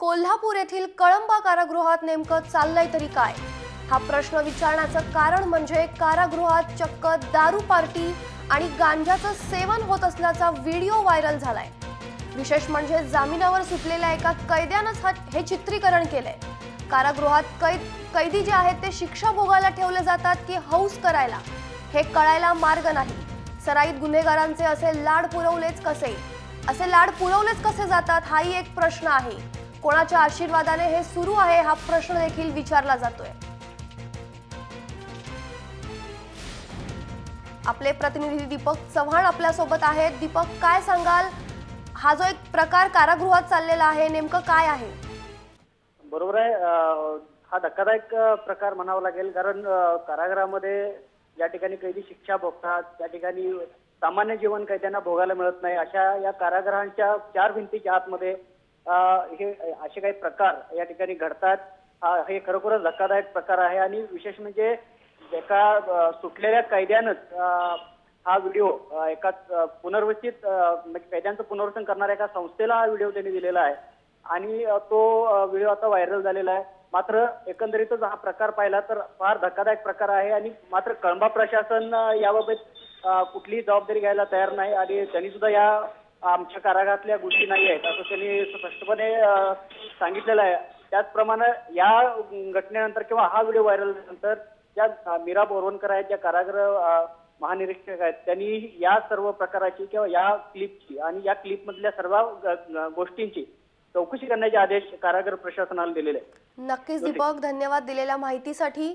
कोल्हापूर येथील कळंबा कारागृहात नेमकं चाललंय तरी काय? हा प्रश्न विचारण्याचं कारण म्हणजे कारागृहात चक्क दारू पार्टी आणि गांजाचं सेवन होत असल्याचा व्हिडिओ व्हायरल झालाय। विशेष म्हणजे जामिनावर सुटलेल्या एका कैद्यानंच हे चित्रीकरण केलंय। कारागृहात कैदी जे आहेत ते शिक्षा भोगायला ठेवले जातात की हौस करायला, हे कळायला मार्ग नाही। सराईत गुन्हेगारांचे असे लाड पुरवलेच कसे जातात हाही एक प्रश्न आहे। कोणाच्या आशीर्वादाने हे सुरू आहे हा प्रश्न देखील विचारला जातोय। आपले प्रतिनिधी दीपक चव्हाण आपल्या सोबत आहेत। दीपक, काय सांगाल? हा जो एक प्रकार कारागृहात चाललेला आहे नेमकं काय आहे? बरोबर आहे, हा धक्कादायक प्रकार म्हणावा लागेल, कारण कारागृहामध्ये या ठिकाणी कैदी शिक्षा भोगतात, त्या ठिकाणी सामान्य जीवन कैद्यांना भोगायला मिळत नाही। अशा या कारागृहांच्या चार भिंतीच्या आतमध्ये हे असे काही प्रकार या ठिकाणी घडतात। हे खरोखरच धक्कादायक प्रकार आहे आणि विशेष म्हणजे एका सुटलेल्या कैद्यानंच हा व्हिडिओ एका पुनर्वसित म्हणजे कैद्यांचं पुनर्वसन करणाऱ्या एका संस्थेला हा व्हिडिओ त्यांनी दिलेला आहे आणि तो व्हिडिओ आता व्हायरल झालेला आहे। मात्र एकंदरीतच हा प्रकार पाहिला तर फार धक्कादायक प्रकार आहे आणि मात्र कळंबा प्रशासन याबाबत कुठलीही जबाबदारी घ्यायला तयार नाही आणि त्यांनी सुद्धा या आमच्या कारागृहातल्या गोष्टी नाही आहेत असं त्यांनी स्पष्टपणे सांगितलेलं आहे। त्याचप्रमाणे या घटनेनंतर किंवा हा व्हिडिओ व्हायरल झाल्यानंतर ज्या मीरा बोरवणकर आहेत, ज्या कारागृह महानिरीक्षक आहेत, त्यांनी या सर्व प्रकाराची किंवा या क्लिपची आणि या क्लिप मधल्या सर्व गोष्टींची चौकशी करण्याचे आदेश कारागृह प्रशासनाला दिलेले आहेत। नक्कीच दीपक, धन्यवाद दिलेल्या माहितीसाठी।